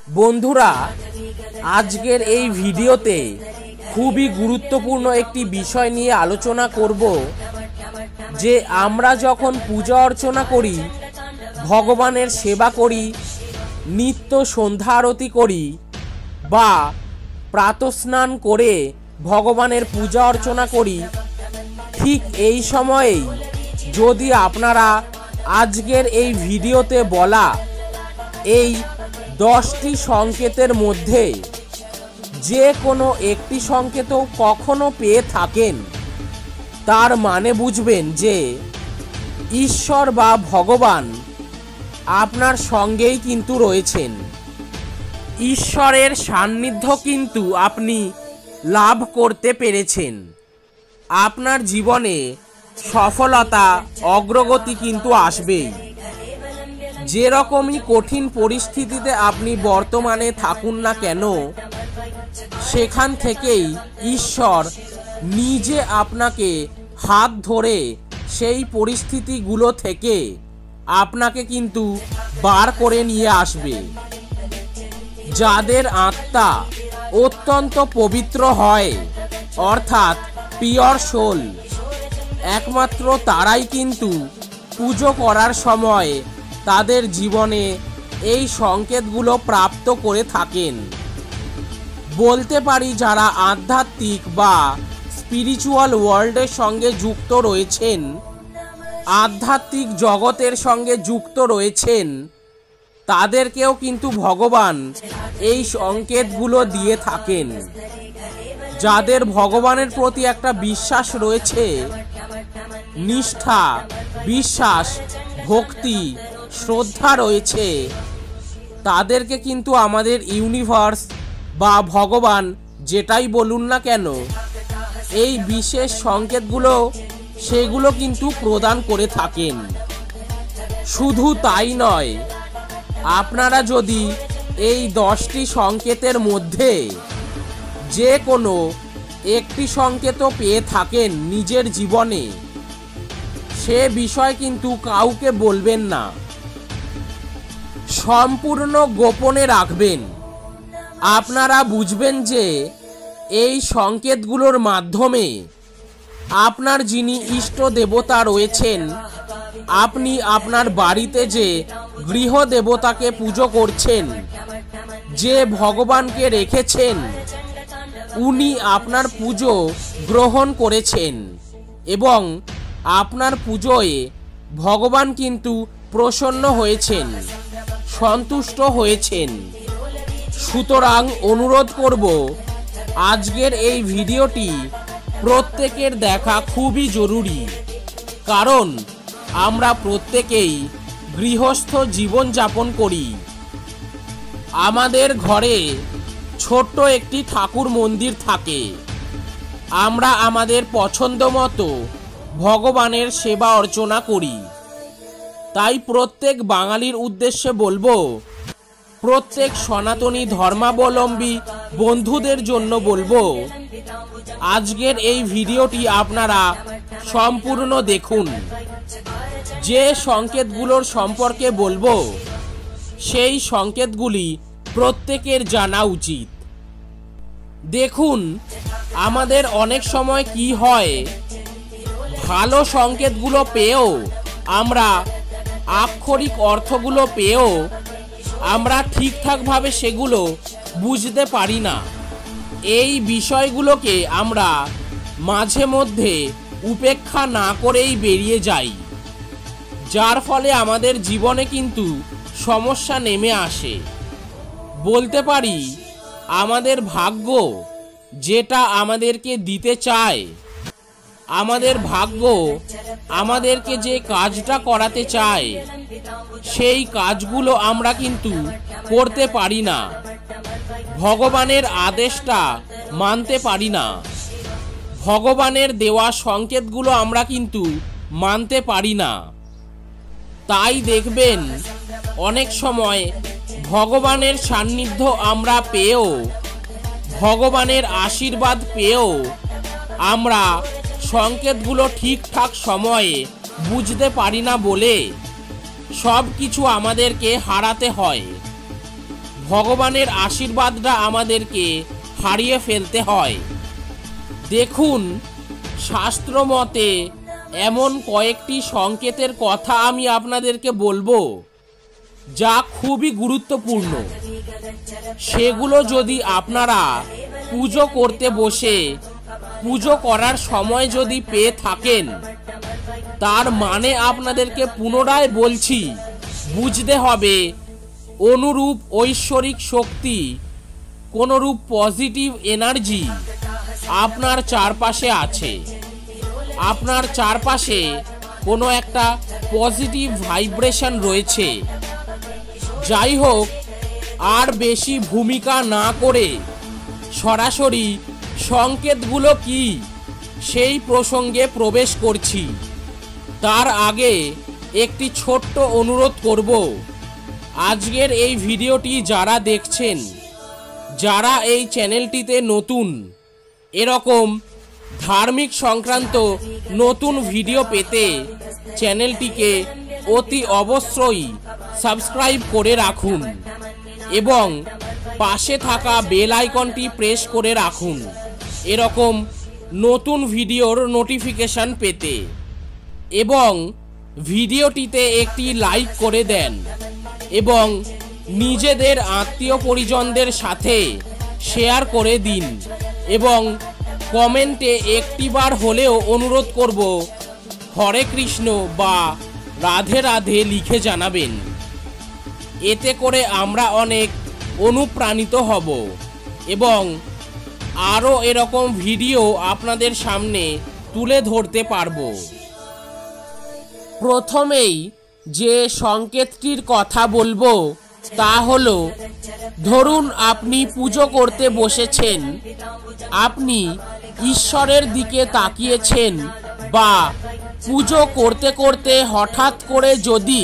বন্ধুরা, আজকের এই ভিডিওতে খুবই গুরুত্বপূর্ণ একটি বিষয় নিয়ে আলোচনা করব যে আমরা যখন পূজা অর্চনা করি, ভগবানের সেবা করি, নিত্য সন্ধ্যা আরতি করি বা প্রাতঃস্নান করে ভগবানের পূজা অর্চনা করি, ঠিক এই সময়েই যদি আপনারা আজকের এই ভিডিওতে বলা এই 10টি সংকেতের মধ্যে যে কোনো একটি সংকেতও কখনো পেয়ে থাকেন, তার মানে বুঝবেন যে ঈশ্বর বা ভগবান আপনার সঙ্গেই কিন্তু রয়েছেন। ঈশ্বরের সান্নিধ্য কিন্তু আপনি লাভ করতে পেরেছেন। আপনার জীবনে সফলতা, অগ্রগতি কিন্তু আসবেই। যেরকমই কঠিন পরিস্থিতিতে আপনি বর্তমানে থাকুন না কেন, সেখান থেকেই ঈশ্বর নিজে আপনাকে হাত ধরে সেই পরিস্থিতিগুলো থেকে আপনাকে কিন্তু বার করে নিয়ে আসবে। যাদের আত্মা অত্যন্ত পবিত্র হয়, অর্থাৎ পিওর সোল, একমাত্র তারাই কিন্তু পুজো করার সময় তাদের জীবনে এই সংকেতগুলো প্রাপ্ত করে থাকেন। বলতে পারি যারা আধ্যাত্মিক বা স্পিরিচুয়াল ওয়ার্ল্ডের সঙ্গে যুক্ত রয়েছেন, আধ্যাত্মিক জগতের সঙ্গে যুক্ত রয়েছেন, তাদেরকেও কিন্তু ভগবান এই সংকেতগুলো দিয়ে থাকেন। যাদের ভগবানের প্রতি একটা বিশ্বাস রয়েছে, নিষ্ঠা, বিশ্বাস, ভক্তি, শ্রদ্ধা রয়েছে, তাদেরকে কিন্তু আমাদের ইউনিভার্স বা ভগবান যেটাই বলুন না কেন, এই বিশেষ সংকেতগুলো সেগুলো কিন্তু প্রদান করে থাকেন। শুধু তাই নয়, আপনারা যদি এই 10টি সংকেতের মধ্যে যে কোনো একটি সংকেতও পেয়ে থাকেন নিজের জীবনে, সে বিষয় কিন্তু কাউকে বলবেন না, সম্পূর্ণ গোপনে রাখবেন। আপনারা বুঝবেন যে এই সংকেতগুলোর মাধ্যমে আপনার যিনি ইষ্ট দেবতা রয়েছেন, আপনি আপনার বাড়িতে যে গৃহ দেবতাকে পুজো করছেন, যে ভগবানকে রেখেছেন, উনি আপনার পুজো গ্রহণ করেছেন এবং আপনার পুজোয় ভগবান কিন্তু প্রসন্ন হয়েছেন, সন্তুষ্ট হয়েছেন। সুতরাং অনুরোধ করব, আজকের এই ভিডিওটি প্রত্যেকের দেখা খুবই জরুরি, কারণ আমরা প্রত্যেকেই গৃহস্থ জীবনযাপন করি। আমাদের ঘরে ছোট্ট একটি ঠাকুর মন্দির থাকে। আমরা আমাদের পছন্দ মতো ভগবানের সেবা অর্চনা করি। তাই প্রত্যেক বাঙালির উদ্দেশ্যে বলবো, প্রত্যেক সনাতনী ধর্মাবলম্বী বন্ধুদের জন্য বলবো, আজকের এই ভিডিওটি আপনারা সম্পূর্ণ দেখুন। যে সংকেতগুলোর সম্পর্কে বলবো, সেই সংকেতগুলি প্রত্যেকের জানা উচিত। দেখুন, আমাদের অনেক সময় কি হয়, ভালো সংকেতগুলো পেয়েও আমরা, আক্ষরিক অর্থগুলো পেয়েও আমরা ঠিকঠাকভাবে সেগুলো বুঝতে পারি না। এই বিষয়গুলোকে আমরা মাঝে মধ্যে উপেক্ষা না করেই বেরিয়ে যাই, যার ফলে আমাদের জীবনে কিন্তু সমস্যা নেমে আসে। বলতে পারি আমাদের ভাগ্য যেটা আমাদেরকে দিতে চায়, আমাদের ভাগ্য আমাদেরকে যে কাজটা করাতে চায়, সেই কাজগুলো আমরা কিন্তু করতে পারি না। ভগবানের আদেশটা মানতে পারি না। ভগবানের দেওয়া সংকেতগুলো আমরা কিন্তু মানতে পারি না। তাই দেখবেন অনেক সময় ভগবানের সান্নিধ্য আমরা পেয়েও, ভগবানের আশীর্বাদ পেয়েও আমরা সংকেতগুলো ঠিকঠাক সময়ে বুঝতে পারি না বলে সব কিছু আমাদেরকে হারাতে হয়। ভগবানের আশীর্বাদটা আমাদেরকে হারিয়ে ফেলতে হয়। দেখুন, শাস্ত্র মতে এমন কয়েকটি সংকেতের কথা আমি আপনাদেরকে বলবো যা খুবই গুরুত্বপূর্ণ। সেগুলো যদি আপনারা পুজো করতে বসে পুজো করার সময় যদি পেয়ে থাকেন, তার মানে আপনাদেরকে পুনরায় বলছি, বুঝতে হবে অনুরূপ ঐশ্বরিক শক্তি, কোনরূপ পজিটিভ এনার্জি আপনার চারপাশে আছে। আপনার চারপাশে কোনো একটা পজিটিভ ভাইব্রেশন রয়েছে। যাই হোক, আর বেশি ভূমিকা না করে সরাসরি সংকেতগুলো কি সেই প্রসঙ্গে প্রবেশ করছি। তার আগে একটি ছোট্ট অনুরোধ করব, আজকের এই ভিডিওটি যারা দেখছেন, যারা এই চ্যানেলটিতে নতুন, এরকম ধার্মিক সংক্রান্ত নতুন ভিডিও পেতে চ্যানেলটিকে অতি অবশ্যই সাবস্ক্রাইব করে রাখুন এবং পাশে থাকা বেল আইকনটি প্রেস করে রাখুন এরকম নতুন ভিডিওর নোটিফিকেশন পেতে, এবং ভিডিওটিতে একটি লাইক করে দেন এবং নিজেদের আত্মীয় পরিজনদের সাথে শেয়ার করে দিন এবং কমেন্টে একটিবার হলেও অনুরোধ করব হরে কৃষ্ণ বা রাধে রাধে লিখে জানাবেন। এতে করে আমরা অনেক অনুপ্রাণিত হব এবং আরও এরকম ভিডিও আপনাদের সামনে তুলে ধরতে পারব। প্রথমেই যে সংকেতটির কথা বলবো তা হলো, ধরুন আপনি পুজো করতে বসেছেন, আপনি ঈশ্বরের দিকে তাকিয়েছেন বা পুজো করতে করতে হঠাৎ করে যদি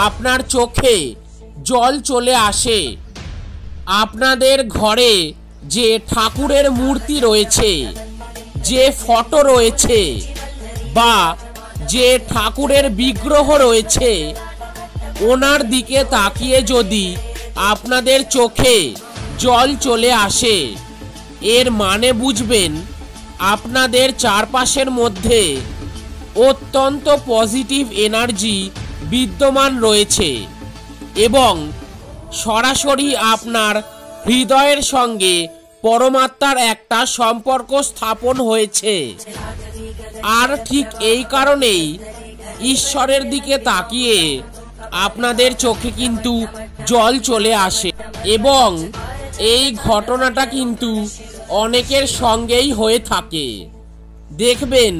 আপনার চোখে জল চলে আসে, আপনাদের ঘরে যে ঠাকুরের মূর্তি রয়েছে, যে ফটো রয়েছে বা যে ঠাকুরের বিগ্রহ রয়েছে, ওনার দিকে তাকিয়ে যদি আপনাদের চোখে জল চলে আসে, এর মানে বুঝবেন আপনাদের চারপাশের মধ্যে অত্যন্ত পজিটিভ এনার্জি বিদ্যমান রয়েছে এবং সরাসরি আপনার হৃদয়ের সঙ্গে পরমাত্মার একটা সম্পর্ক স্থাপন হয়েছে। আর ঠিক এই কারণেই ঈশ্বরের দিকে তাকিয়ে আপনাদের চোখে কিন্তু জল চলে আসে এবং এই ঘটনাটা কিন্তু অনেকের সঙ্গেই হয়ে থাকে। দেখবেন,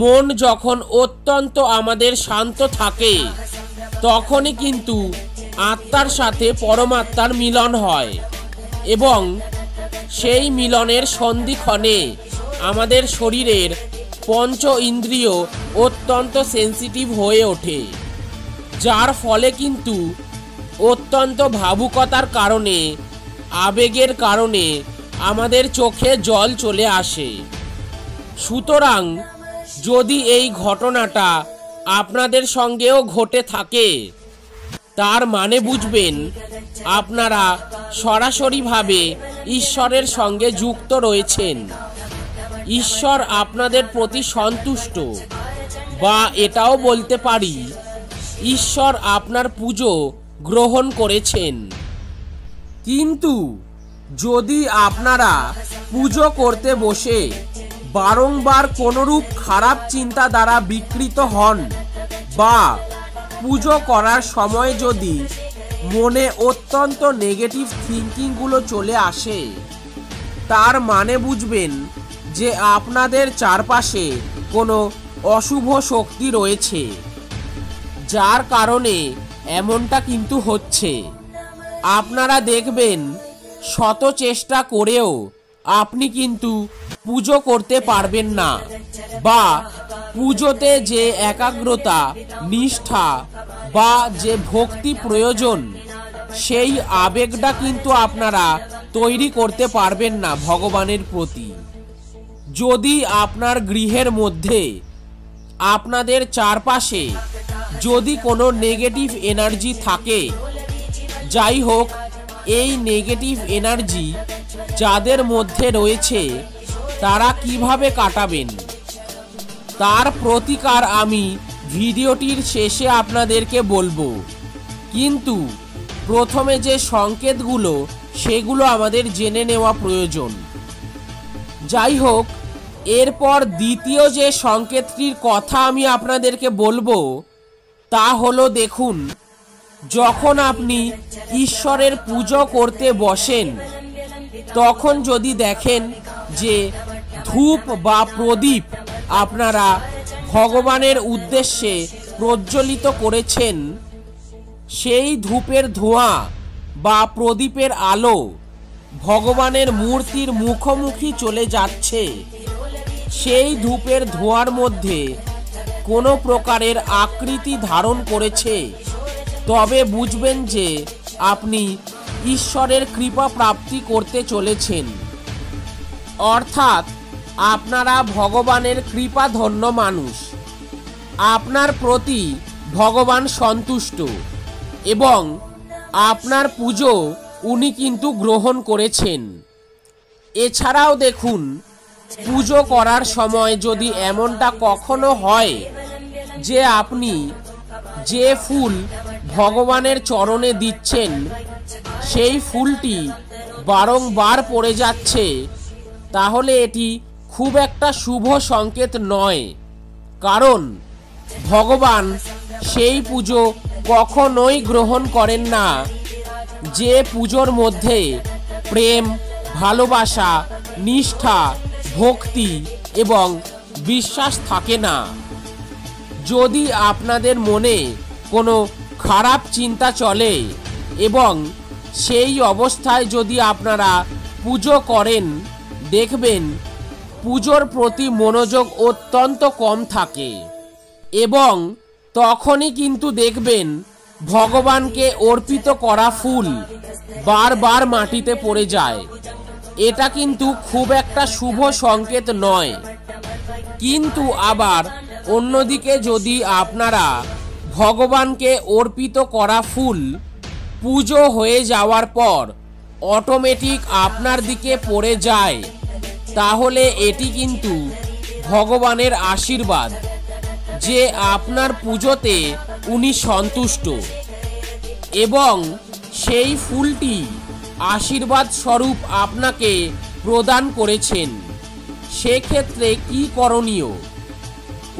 মন যখন অত্যন্ত আমাদের শান্ত থাকে, তখনই কিন্তু আত্মার সাথে পরমাত্মার মিলন হয় এবং সেই মিলনের সন্ধিক্ষণে আমাদের শরীরের পঞ্চ ইন্দ্রিয় অত্যন্ত সেন্সিটিভ হয়ে ওঠে, যার ফলে কিন্তু অত্যন্ত ভাবুকতার কারণে, আবেগের কারণে আমাদের চোখে জল চলে আসে। সুতরাং যদি এই ঘটনাটা আপনাদের সঙ্গেও ঘটে থাকে, তার মানে বুঝবেন আপনারা সরাসরিভাবে ঈশ্বরের সঙ্গে যুক্ত রয়েছেন। ঈশ্বর আপনাদের প্রতি সন্তুষ্ট, বা এটাও বলতে পারি ঈশ্বর আপনার পুজো গ্রহণ করেছেন। কিন্তু যদি আপনারা পুজো করতে বসে বারংবার কোনরূপ খারাপ চিন্তা দ্বারা বিকৃত হন বা পুজো করার সময় যদি মনে অত্যন্ত নেগেটিভ থিঙ্কিংগুলো চলে আসে, তার মানে বুঝবেন যে আপনাদের চারপাশে কোনো অশুভ শক্তি রয়েছে, যার কারণে এমনটা কিন্তু হচ্ছে। আপনারা দেখবেন, শত চেষ্টা করেও আপনি কিন্তু পুজো করতে পারবেন না, বা পুজোতে যে একাগ্রতা, নিষ্ঠা বা যে ভক্তি প্রয়োজন, সেই আবেগটা কিন্তু আপনারা তৈরি করতে পারবেন না ভগবানের প্রতি। যদি আপনার গৃহের মধ্যে, আপনাদের চারপাশে যদি কোনো নেগেটিভ এনার্জি থাকে, যাই হোক এই নেগেটিভ এনার্জি যাদের মধ্যে রয়েছে তারা কিভাবে কাটাবেন তার প্রতিকার আমি ভিডিওটির শেষে আপনাদেরকে বলবো। কিন্তু প্রথমে যে সংকেতগুলো সেগুলো আমাদের জেনে নেওয়া প্রয়োজন। যাই হোক, এরপর দ্বিতীয় যে সংকেতটির কথা আমি আপনাদেরকে বলবো তা হলো, দেখুন, যখন আপনি ঈশ্বরের পুজো করতে বসেন তখন যদি দেখেন যে ধূপ বা প্রদীপ আপনারা ভগবানের উদ্দেশ্যে প্রজ্বলিত করেছেন, সেই ধূপের ধোঁয়া বা প্রদীপের আলো ভগবানের মূর্তির মুখোমুখি চলে যাচ্ছে, সেই ধূপের ধোঁয়ার মধ্যে কোনো প্রকারের আকৃতি ধারণ করেছে, তবে বুঝবেন যে আপনি ঈশ্বরের কৃপা প্রাপ্তি করতে চলেছেন। অর্থাৎ আপনারা ভগবানের কৃপাধন্য মানুষ, আপনার প্রতি ভগবান সন্তুষ্ট এবং আপনার পুজো উনি কিন্তু গ্রহণ করেছেন। এছাড়াও দেখুন, পুজো করার সময় যদি এমনটা কখনো হয় যে আপনি যে ফুল ভগবানের চরণে দিচ্ছেন সেই ফুলটি বারংবার পড়ে যাচ্ছে, তাহলে এটি খুব একটা শুভ সংকেত নয়। কারণ ভগবান সেই পুজো কখনোই গ্রহণ করেন না যে পুজোর মধ্যে প্রেম, ভালোবাসা, নিষ্ঠা, ভক্তি এবং বিশ্বাস থাকে না। যদি আপনাদের মনে কোনো খারাপ চিন্তা চলে এবং সেই অবস্থায় যদি আপনারা পুজো করেন, দেখবেন পুজোর প্রতি মনোযোগ অত্যন্ত কম থাকে এবং তখনই কিন্তু দেখবেন ভগবানকে অর্পিত করা ফুল বারবার মাটিতে পড়ে যায়। এটা কিন্তু খুব একটা শুভ সংকেত নয়। কিন্তু আবার অন্যদিকে যদি আপনারা ভগবানকে অর্পিত করা ফুল পুজো হয়ে যাওয়ার পর অটোমেটিক আপনার দিকে পড়ে যায়, তাহলে এটি কিন্তু ভগবানের আশীর্বাদ যে আপনার পুজোতে উনি সন্তুষ্ট এবং সেই ফুলটি আশীর্বাদ স্বরূপ আপনাকে প্রদান করেছেন। সেক্ষেত্রে কি করণীয়?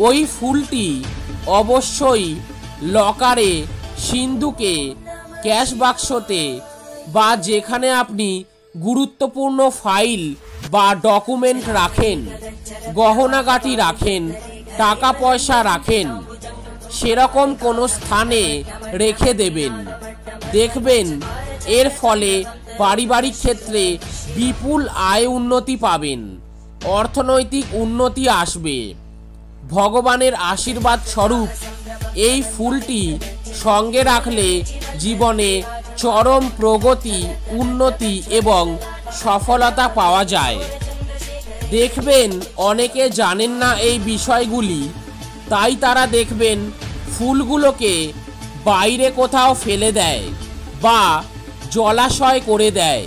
ওই ফুলটি অবশ্যই লকারে, সিন্ধুকে, ক্যাশ বাক্সতে বা যেখানে আপনি গুরুত্বপূর্ণ ফাইল বা ডকুমেন্ট রাখেন, গহনাগাটি রাখেন, টাকা পয়সা রাখেন, সেরকম কোনো স্থানে রেখে দেবেন। দেখবেন এর ফলে পারিবারিক ক্ষেত্রে বিপুল আয় উন্নতি পাবেন, অর্থনৈতিক উন্নতি আসবে। ভগবানের আশীর্বাদ স্বরূপ এই ফুলটি সঙ্গে রাখলে জীবনে চরম প্রগতি, উন্নতি এবং সফলতা পাওয়া যায়। দেখবেন অনেকে জানেন না এই বিষয়গুলি, তাই তারা দেখবেন ফুলগুলোকে বাইরে কোথাও ফেলে দেয় বা জলাশয় করে দেয়।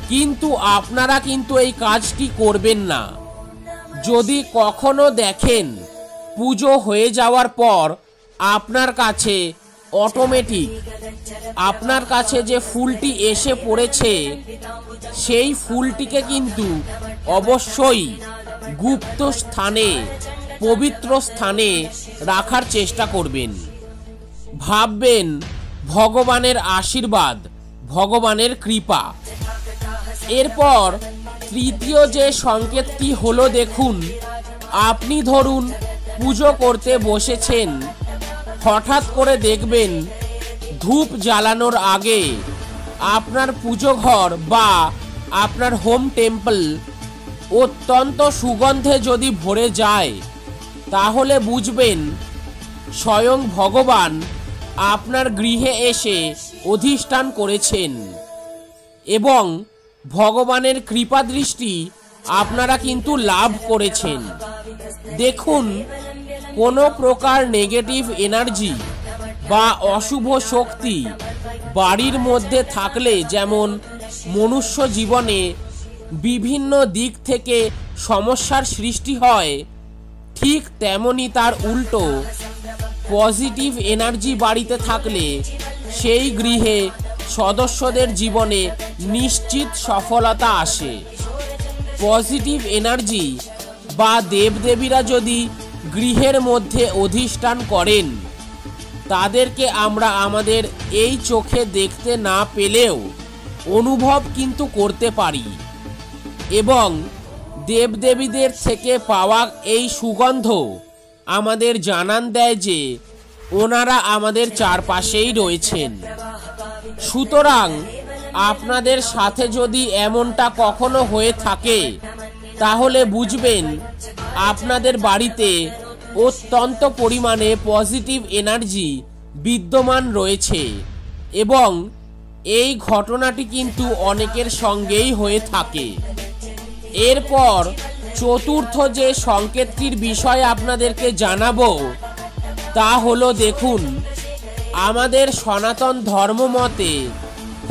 কিন্তু আপনারা কিন্তু এই কাজটি করবেন না। যদি কখনো দেখেন পুজো হয়ে যাওয়ার পর আপনার কাছে অটোমেটিক আপনার কাছে যে ফুলটি এসে পড়েছে, সেই ফুলটিকে কিন্তু অবশ্যই গুপ্ত স্থানে, পবিত্র স্থানে রাখার চেষ্টা করবেন। ভাববেন ভগবানের আশীর্বাদ, ভগবানের কৃপা। এরপর তৃতীয় যে সংকেতটি হলো, দেখুন, আপনি ধরুন পুজো করতে বসেছেন, হঠাৎ করে দেখবেন ধূপ জ্বালানোর আগে আপনার পুজো ঘর বা আপনার হোম টেম্পল অত্যন্ত সুগন্ধে যদি ভরে যায়, তাহলে বুঝবেন স্বয়ং ভগবান আপনার গৃহে এসে অধিষ্ঠান করেছেন এবং ভগবানের কৃপা দৃষ্টি আপনারা কিন্তু লাভ করেছেন। দেখুন, কোনো প্রকার নেগেটিভ এনার্জি বা অশুভ শক্তি বাড়ির মধ্যে থাকলে যেমন মনুষ্য জীবনে বিভিন্ন দিক থেকে সমস্যার সৃষ্টি হয়, ঠিক তেমনি তার উল্টো পজিটিভ এনার্জি বাড়িতে থাকলে সেই গৃহে সদস্যদের জীবনে নিশ্চিত সফলতা আসে। পজিটিভ এনার্জি বা দেবদেবীরা যদি গৃহের মধ্যে অধিষ্ঠান করেন, তাদেরকে আমরা আমাদের এই চোখে দেখতে না পেলেও অনুভব কিন্তু করতে পারি এবং দেবদেবীদের থেকে পাওয়া এই সুগন্ধ আমাদের জানান দেয় যে ওনারা আমাদের চারপাশেই রয়েছেন। সুতরাং আপনাদের সাথে যদি এমনটা কখনো হয়ে থাকে, তাহলে বুঝবেন আপনাদের বাড়িতে অত্যন্ত পরিমাণে পজিটিভ এনার্জি বিদ্যমান রয়েছে এবং এই ঘটনাটি কিন্তু অনেকের সঙ্গেই হয়ে থাকে। এরপর চতুর্থ যে সংকেতটির বিষয় আপনাদেরকে জানাবো তা হলো, দেখুন, আমাদের সনাতন ধর্ম মতে,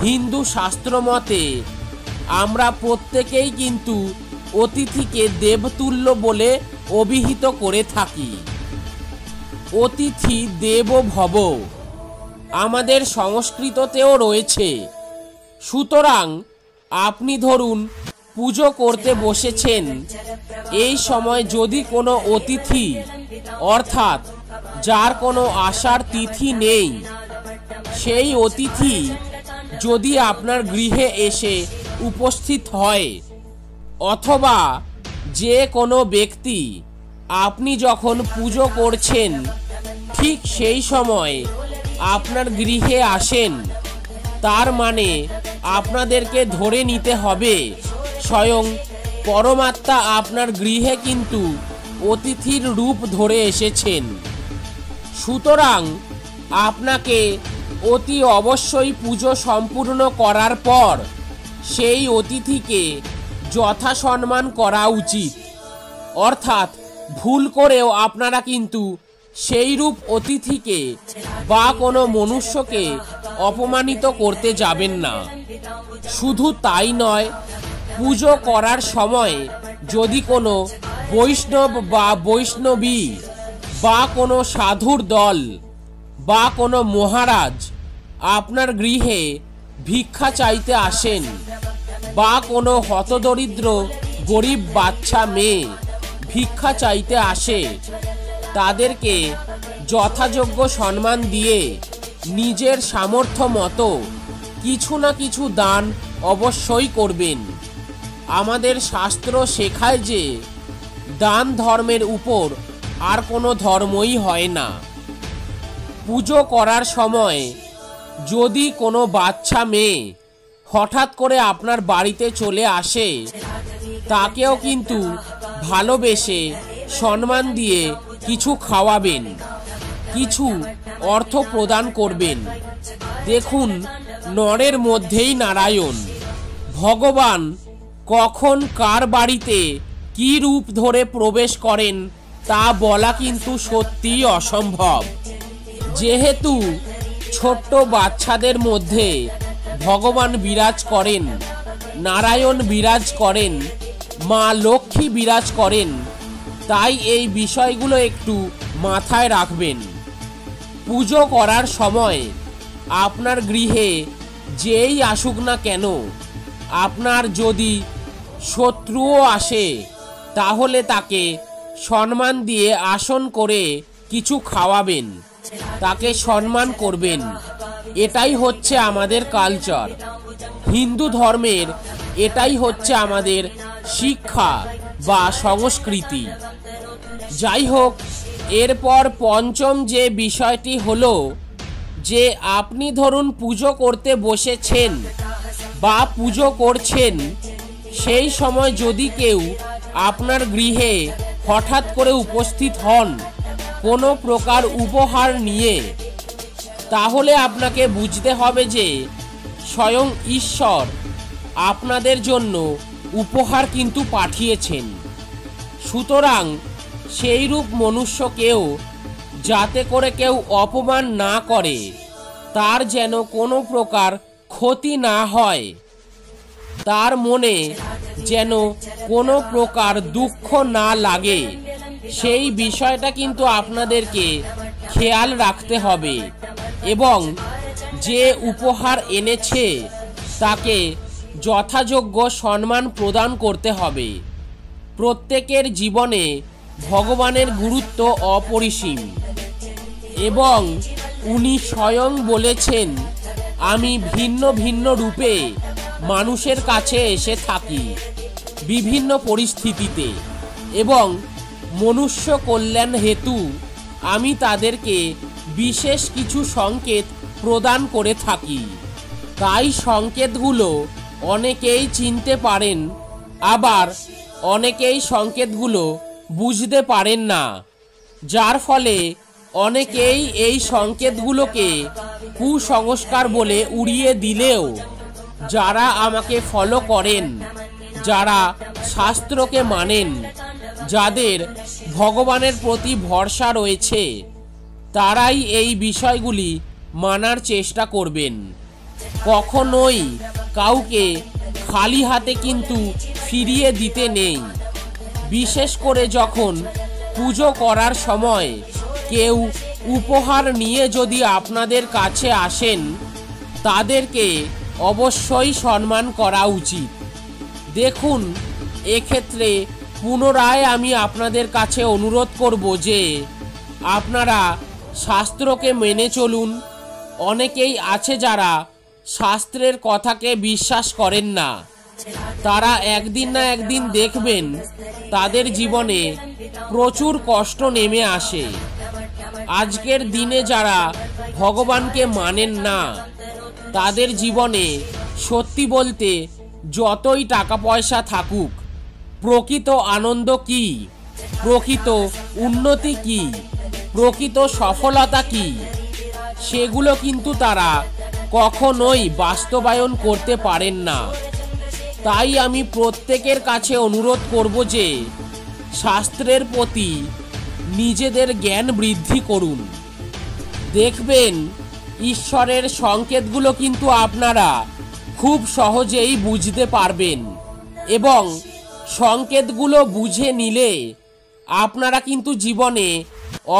হিন্দু শাস্ত্র মতে আমরা প্রত্যেকেই কিন্তু অতিথিকে দেবতুল্য বলে অভিহিত করে থাকি। অতিথি দেবো ভব আমাদের সংস্কৃততেও রয়েছে। সুতরাং আপনি ধরুন পুজো করতে বসেছেন, এই সময় যদি কোনো অতিথি অর্থাৎ যার কোনো আসার তিথি নেই, সেই অতিথি যদি আপনার গৃহে এসে উপস্থিত হয়, অথবা যে কোনো ব্যক্তি আপনি যখন পুজো করছেন ঠিক সেই সময় আপনার গৃহে আসেন, তার মানে আপনাদেরকে ধরে নিতে হবে স্বয়ং পরমাত্মা আপনার গৃহে কিন্তু অতিথির রূপ ধরে এসেছেন। সুতরাং আপনাকে অতি অবশ্যই পুজো সম্পূর্ণ করার পর সেই অতিথিকে যথাসম্মান করা উচিত। অর্থাৎ ভুল করেও আপনারা কিন্তু সেই রূপ অতিথিকে বা কোনো মনুষ্যকে অপমানিত করতে যাবেন না। শুধু তাই নয়, পুজো করার সময় যদি কোনো বৈষ্ণব বা বৈষ্ণবী বা কোনো সাধুর দল বা কোনো মহারাজ আপনার গৃহে ভিক্ষা চাইতে আসেন, বা কোনো হতদরিদ্র গরিব বাচ্চা মেয়ে ভিক্ষা চাইতে আসে, তাদেরকে যথাযোগ্য সম্মান দিয়ে নিজের সামর্থ্য মতো কিছু না কিছু দান অবশ্যই করবেন। আমাদের শাস্ত্র শেখায় যে দান ধর্মের উপর আর কোনো ধর্মই হয় না। পুজো করার সময় যদি কোনো বাচ্চা মেয়ে হঠাৎ করে আপনার বাড়িতে চলে আসে, তাকেও কিন্তু ভালোবেসে সম্মান দিয়ে কিছু খাওয়াবেন, কিছু অর্থ প্রদান করবেন। দেখুন, নরের মধ্যেই নারায়ণ। ভগবান কখন কার বাড়িতে কি রূপ ধরে প্রবেশ করেন তা বলা কিন্তু সত্যিই অসম্ভব। যেহেতু ছোট্ট বাচ্চাদের মধ্যে ভগবান বিরাজ করেন, নারায়ণ বিরাজ করেন, মা লক্ষ্মী বিরাজ করেন, তাই এই বিষয়গুলো একটু মাথায় রাখবেন। পুজো করার সময় আপনার গৃহে যেই আসুক না কেন, আপনার যদি শত্রুও আসে, তাহলে তাকে সম্মান দিয়ে আসন করে কিছু খাওয়াবেন, তাকে সম্মান করবেন। এটাই হচ্ছে আমাদের কালচার, হিন্দু ধর্মের এটাই হচ্ছে আমাদের শিক্ষা বা সংস্কৃতি। যাই হোক, এরপর পঞ্চম যে বিষয়টি হলো যে আপনি ধরুন পুজো করতে বসেছেন বা পুজো করছেন, সেই সময় যদি কেউ আপনার গৃহে হঠাৎ করে উপস্থিত হন কোনো প্রকার উপহার নিয়ে, তাহলে আপনাকে বুঝতে হবে যে স্বয়ং ঈশ্বর আপনাদের জন্য উপহার কিন্তু পাঠিয়েছেন। সুতরাং সেই রূপ মনুষ্যকেও যাতে করে কেউ অপমান না করে, তার যেন কোনো প্রকার ক্ষতি না হয়, তার মনে যেন কোনো প্রকার দুঃখ না লাগে, সেই বিষয়টা কিন্তু আপনাদেরকে খেয়াল রাখতে হবে। এবং যে উপহার এনেছে তাকে যথাযোগ্য সম্মান প্রদান করতে হবে। প্রত্যেকের জীবনে ভগবানের গুরুত্ব অপরিসীম এবং উনি স্বয়ং বলেছেন, আমি ভিন্ন ভিন্ন রূপে মানুষের কাছে এসে থাকি বিভিন্ন পরিস্থিতিতে, এবং মনুষ্য কল্যাণ হেতু আমি তাদেরকে বিশেষ কিছু সংকেত প্রদান করে থাকি। তাই সংকেতগুলো অনেকেই চিনতে পারেন, আবার অনেকেই সংকেতগুলো বুঝতে পারেন না, যার ফলে অনেকেই এই সংকেতগুলোকে কুসংস্কার বলে উড়িয়ে দিলেও যারা আমাকে ফলো করেন, যারা শাস্ত্রকে মানেন, যাদের ভগবানের প্রতি ভরসা রয়েছে, তারাই এই বিষয়গুলি মানার চেষ্টা করবেন। কখনোই কাউকে খালি হাতে কিন্তু ফিরিয়ে দিতে নেই। বিশেষ করে যখন পুজো করার সময় কেউ উপহার নিয়ে যদি আপনাদের কাছে আসেন, তাদেরকে অবশ্যই সম্মান করা উচিত। দেখুন, এক্ষেত্রে পুনরায় আমি আপনাদের কাছে অনুরোধ করব যে আপনারা শাস্ত্রকে মেনে চলুন। অনেকেই আছে যারা শাস্ত্রের কথাকে বিশ্বাস করেন না, তারা একদিন না একদিন দেখবেন তাদের জীবনে প্রচুর কষ্ট নেমে আসে। আজকের দিনে যারা ভগবানকে মানেন না, তাদের জীবনে সত্যি বলতে যতই টাকা পয়সা থাকুক, প্রকৃত আনন্দ কি, প্রকৃত উন্নতি কি, প্রকৃত সফলতা কি, সেগুলো কিন্তু তারা কখনোই বাস্তবায়ন করতে পারেন না। তাই আমি প্রত্যেকের কাছে অনুরোধ করব যে শাস্ত্রের প্রতি নিজেদের জ্ঞান বৃদ্ধি করুন। দেখবেন ঈশ্বরের সংকেতগুলো কিন্তু আপনারা খুব সহজেই বুঝতে পারবেন, এবং সংকেতগুলো বুঝে নিলে আপনারা কিন্তু জীবনে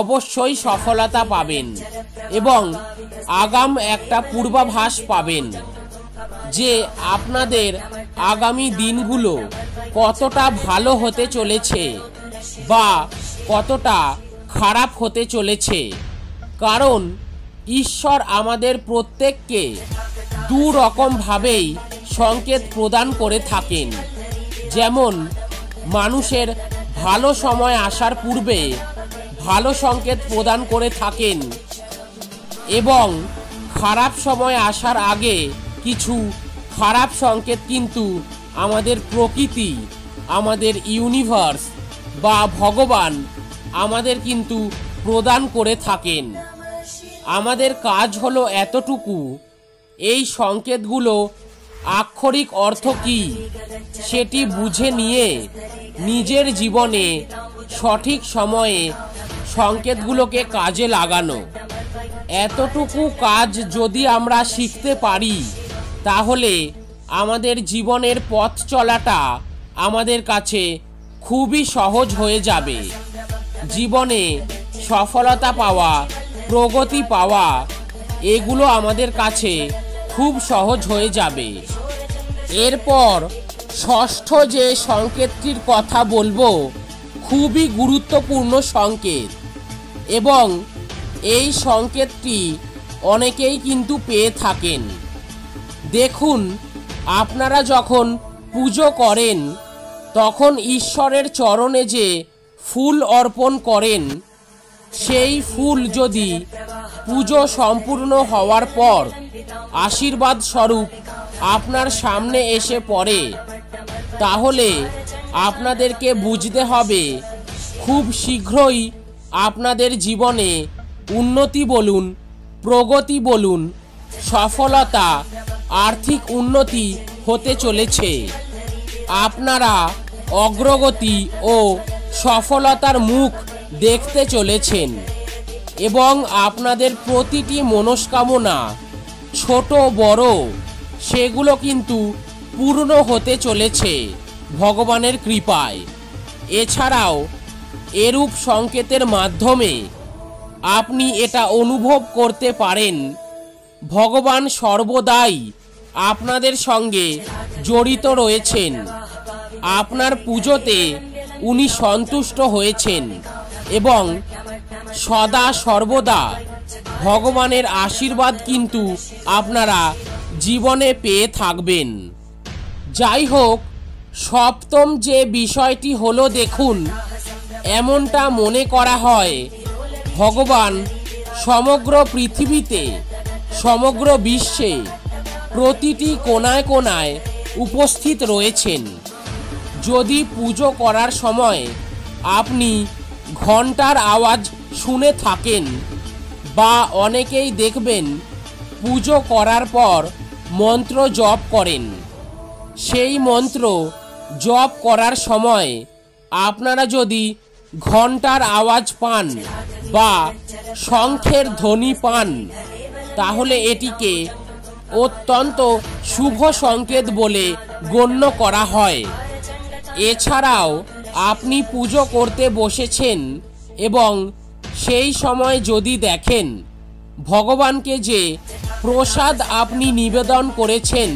অবশ্যই সফলতা পাবেন এবং আগাম একটা পূর্বাভাস পাবেন যে আপনাদের আগামী দিনগুলো কতটা ভালো হতে চলেছে বা কতটা খারাপ হতে চলেছে। কারণ ঈশ্বর আমাদের প্রত্যেককে দু রকমভাবেই সংকেত প্রদান করে থাকেন। যেমন মানুষের ভালো সময় আসার পূর্বে ভালো সংকেত প্রদান করে থাকেন, এবং খারাপ সময় আসার আগে কিছু খারাপ সংকেত কিন্তু আমাদের প্রকৃতি, আমাদের ইউনিভার্স বা ভগবান আমাদের কিন্তু প্রদান করে থাকেন। আমাদের কাজ হলো এতটুকু, এই সংকেতগুলো আক্ষরিক অর্থ কী সেটি বুঝে নিয়ে নিজের জীবনে সঠিক সময়ে সংকেতগুলোকে কাজে লাগানো। এতটুকু কাজ যদি আমরা শিখতে পারি, তাহলে আমাদের জীবনের পথ চলাটা আমাদের কাছে খুবই সহজ হয়ে যাবে। জীবনে সফলতা পাওয়া, প্রগতি পাওয়া, এগুলো আমাদের কাছে খুব সহজ হয়ে যাবে। এরপর ষষ্ঠ যে সংকেতটির কথা বলবো, খুবই গুরুত্বপূর্ণ সংকেত, এবং এই সংকেতটি অনেকেই কিন্তু পেয়ে থাকেন। দেখুন, আপনারা যখন পুজো করেন তখন ঈশ্বরের চরণে যে ফুল অর্পণ করেন, সেই ফুল যদি পুজো সম্পূর্ণ হওয়ার পর আশীর্বাদ স্বরূপ আপনার সামনে এসে পড়ে, তাহলে আপনাদেরকে বুঝতে হবে খুব শীঘ্রই আপনাদের জীবনে উন্নতি বলুন, প্রগতি বলুন, সফলতা, আর্থিক উন্নতি হতে চলেছে। আপনারা অগ্রগতি ও সফলতার মুখ দেখতে চলেছেন, এবং আপনাদের প্রতিটি মনস্কামনা ছোট বড় সেগুলো কিন্তু পূর্ণ হতে চলেছে ভগবানের কৃপায়। এছাড়াও এরূপ সংকেতের মাধ্যমে আপনি এটা অনুভব করতে পারেন ভগবান সর্বদাই আপনাদের সঙ্গে জড়িত রয়েছেন। আপনার পুজোতে উনি সন্তুষ্ট হয়েছেন এবং সদা সর্বদা ভগবানের আশীর্বাদ কিন্তু আপনারা জীবনে পেয়ে থাকবেন। যাই হোক, সপ্তম যে বিষয়টি হলো, দেখুন, এমনটা মনে করা হয় ভগবান সমগ্র পৃথিবীতে, সমগ্র বিশ্বে প্রতিটি কোণায় কোণায় উপস্থিত রয়েছেন। যদি পুজো করার সময় আপনি ঘন্টার আওয়াজ শুনে থাকেন বা অনেকেই দেখবেন পুজো করার পর মন্ত্র জপ করেন, সেই মন্ত্র জপ করার সময় আপনারা যদি ঘন্টার আওয়াজ পান বা শঙ্খের ধ্বনি পান, তাহলে এটিকে অত্যন্ত শুভ সংকেত বলে গণ্য করা হয়। এছাড়াও আপনি পুজো করতে বসেছেন এবং সেই সময় যদি দেখেন ভগবানকে যে প্রসাদ আপনি নিবেদন করেছেন,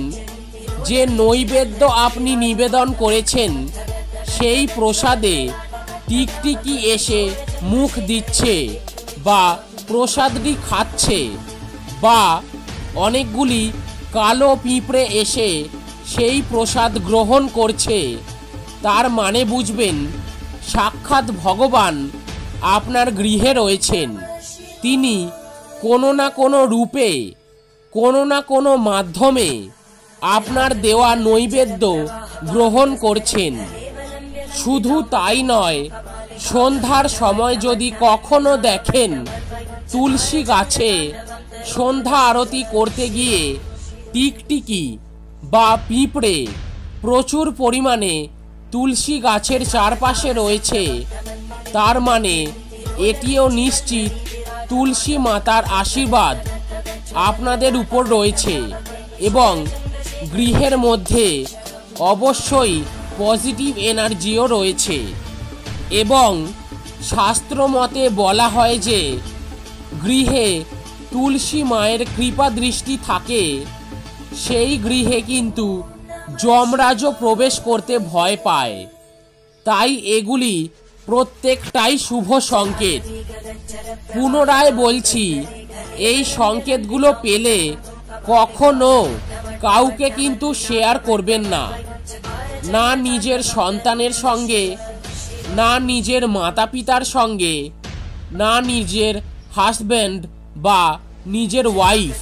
যে নৈবেদ্য আপনি নিবেদন করেছেন, সেই প্রসাদে টিকটিকি এসে মুখ দিচ্ছে বা প্রসাদটি খাচ্ছে, বা অনেকগুলি কালো পিঁপড়ে এসে সেই প্রসাদ গ্রহণ করছে, তার মানে বুঝবেন সাক্ষাৎ ভগবান আপনার গৃহে রয়েছেন। তিনি কোনো না কোনো রূপে, কোনো না কোনো মাধ্যমে আপনার দেওয়া নৈবেদ্য গ্রহণ করছেন। শুধু তাই নয়, সন্ধ্যার সময় যদি কখনো দেখেন তুলসী গাছে সন্ধ্যা আরতি করতে গিয়ে টিকটিকি বা পিঁপড়ে প্রচুর পরিমাণে তুলসী গাছের চারপাশে রয়েছে, তার মানে এটিও নিশ্চিত তুলসী মাতার আশীর্বাদ আপনাদের উপর রয়েছে এবং গৃহের মধ্যে অবশ্যই পজিটিভ এনার্জিও রয়েছে। এবং শাস্ত্র মতে বলা হয় যে গৃহে তুলসী মায়ের কৃপা দৃষ্টি থাকে, সেই গৃহে কিন্তু যমরাজও প্রবেশ করতে ভয় পায়। তাই এগুলি প্রত্যেকটাই শুভ সংকেত। পুনরায় বলছি, এই সংকেতগুলো পেলে কখনো কাউকে কিন্তু শেয়ার করবেন না, না নিজের সন্তানের সঙ্গে, না নিজের মাতা পিতার সঙ্গে, না নিজের হাজব্যান্ড বা নিজের ওয়াইফ,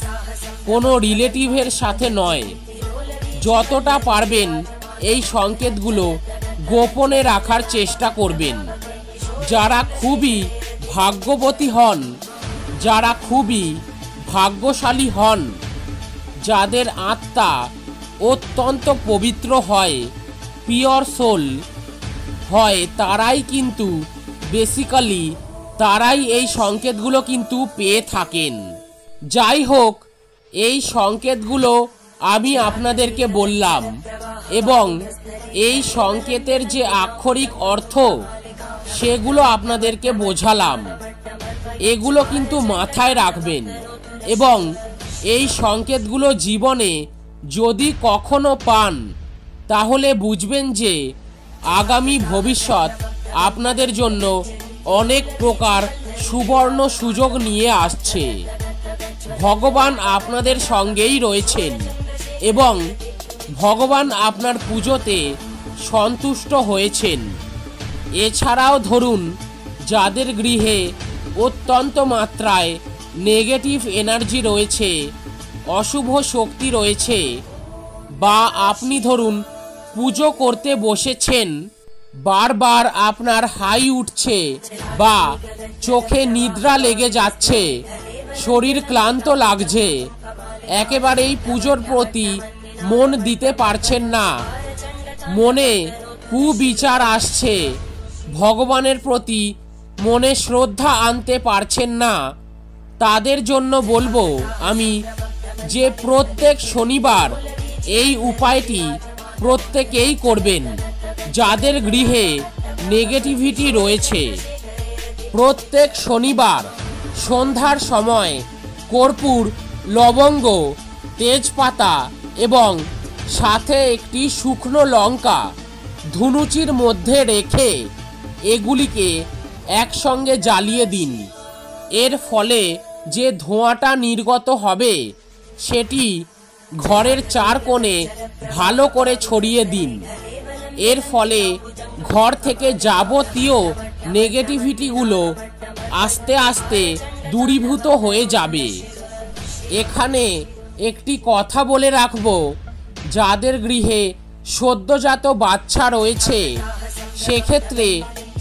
কোনো রিলেটিভের সাথে নয়। যতটা পারবেন এই সংকেতগুলো গোপনে রাখার চেষ্টা করবেন। যারা খুবই ভাগ্যবতী হন, যারা খুবই ভাগ্যশালী হন, যাদের আত্মা অত্যন্ত পবিত্র হয়, পিওর সোল হয়, তারাই কিন্তু বেসিক্যালি তারাই এই সংকেতগুলো কিন্তু পেয়ে থাকেন। যাই হোক, এই সংকেতগুলো আমি আপনাদেরকে বললাম এবং এই সংকেতের যে আক্ষরিক অর্থ সেগুলো আপনাদেরকে বোঝালাম। এগুলো কিন্তু মাথায় রাখবেন এবং এই সংকেতগুলো জীবনে যদি কখনো পান, তাহলে বুঝবেন যে আগামী ভবিষ্যৎ আপনাদের জন্য অনেক প্রকার সুবর্ণ সুযোগ নিয়ে আসছে। ভগবান আপনাদের সঙ্গেই রয়েছেন এবং ভগবান আপনার পুজোতে সন্তুষ্ট হয়েছেন। এছাড়াও ধরুন, যাদের গৃহে অত্যন্ত মাত্রায় নেগেটিভ এনার্জি রয়েছে, অশুভ শক্তি রয়েছে, বা আপনি ধরুন পুজো করতে বসেছেন, বারবার আপনার হাই উঠছে বা চোখে নিদ্রা লেগে যাচ্ছে, শরীর ক্লান্ত লাগছে, একেবারেই পুজোর প্রতি মন দিতে পারছেন না, মনে কুবিচার আসছে, ভগবানের প্রতি মনে শ্রদ্ধা আনতে পারছেন না, তাদের জন্য বলবো আমি যে প্রত্যেক শনিবার এই উপায়টি প্রত্যেকেই করবেন যাদের গৃহে নেগেটিভিটি রয়েছে। প্রত্যেক শনিবার সন্ধ্যার সময় কর্পূর, লবঙ্গ, তেজপাতা এবং সাথে একটি শুকনো লঙ্কা ধুনুচির মধ্যে রেখে এগুলিকে একসঙ্গে জ্বালিয়ে দিন। এর ফলে যে ধোঁয়াটা নির্গত হবে সেটি ঘরের চার কোণে ভালো করে ছড়িয়ে দিন। এর ফলে ঘর থেকে যাবতীয় নেগেটিভিটিগুলো আস্তে আস্তে দূরীভূত হয়ে যাবে। এখানে একটি কথা বলে রাখব, যাদের গৃহে সদ্যজাত বাচ্চা রয়েছে সেক্ষেত্রে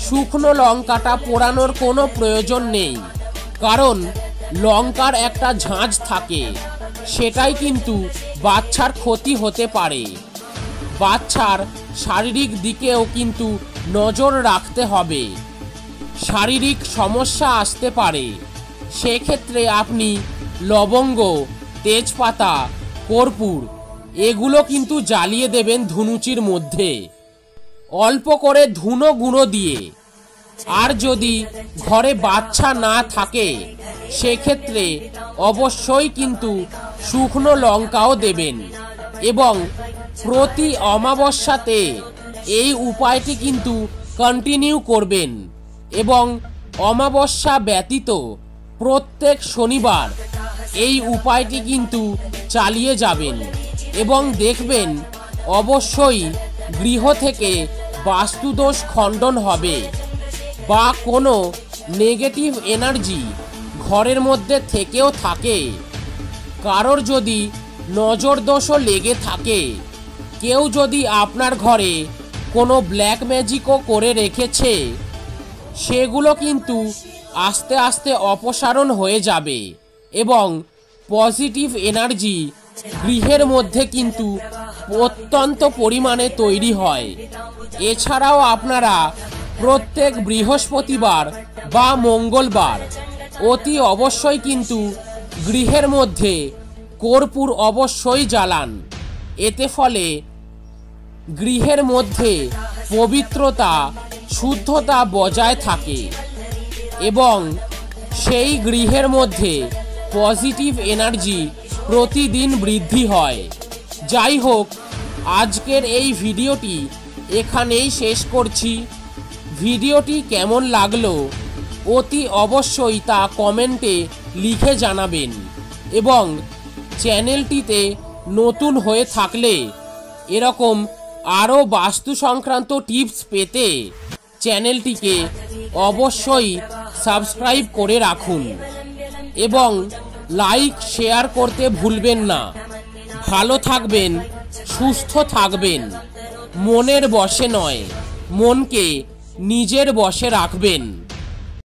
শুকনো লঙ্কাটা পোড়ানোর কোনো প্রয়োজন নেই, কারণ লঙ্কার একটা ঝাঁঝ থাকে, সেটাই কিন্তু বাচ্চার ক্ষতি হতে পারে। বাচ্চার শারীরিক দিকেও কিন্তু নজর রাখতে হবে, শারীরিক সমস্যা আসতে পারে। সেক্ষেত্রে আপনি লবঙ্গ, তেজপাতা, কর্পূর এগুলো কিন্তু জ্বালিয়ে দেবেন ধুনুচির মধ্যে অল্প করে ধুনো গুঁড়ো দিয়ে। আর যদি ঘরে বাচ্চা না থাকে সেক্ষেত্রে অবশ্যই কিন্তু শুকনো লঙ্কাও দেবেন এবং প্রতি অমাবস্যাতে এই উপায়টি কিন্তু কন্টিনিউ করবেন এবং অমাবস্যা ব্যতীত প্রত্যেক শনিবার এই উপায়টি কিন্তু চালিয়ে যাবেন এবং দেখবেন অবশ্যই গৃহ থেকে বাস্তুদোষ খণ্ডন হবে বা কোনো নেগেটিভ এনার্জি ঘরের মধ্যে থেকেও থাকে। কারোর যদি নজর দোষও লেগে থাকে, কেউ যদি আপনার ঘরে কোনো ব্ল্যাক ম্যাজিকও করে রেখেছে, সেগুলো কিন্তু আস্তে আস্তে অপসারণ হয়ে যাবে এবং পজিটিভ এনার্জি গৃহের মধ্যে কিন্তু অত্যন্ত পরিমাণে তৈরি হয়। এছাড়াও আপনারা প্রত্যেক বৃহস্পতিবার বা মঙ্গলবার অতি অবশ্যই কিন্তু গৃহের মধ্যে কর্পূর অবশ্যই জ্বালান। এতে ফলে গৃহের মধ্যে পবিত্রতা, শুদ্ধতা বজায় থাকে এবং সেই গৃহের মধ্যে পজিটিভ এনার্জি প্রতিদিন বৃদ্ধি হয়। যাই হোক, আজকের এই ভিডিওটি এখানেই শেষ করছি। ভিডিওটি কেমন লাগলো অতি অবশ্যই তা কমেন্টে লিখে জানাবেন এবং চ্যানেলটিতে নতুন হয়ে থাকলে এরকম আরও বাস্তু সংক্রান্ত টিপস পেতে চ্যানেলটিকে অবশ্যই সাবস্ক্রাইব করে রাখুন এবং লাইক শেয়ার করতে ভুলবেন না। ভালো থাকবেন, সুস্থ থাকবেন, মনের বশে নয় মনকে নিজের বশে রাখবেন।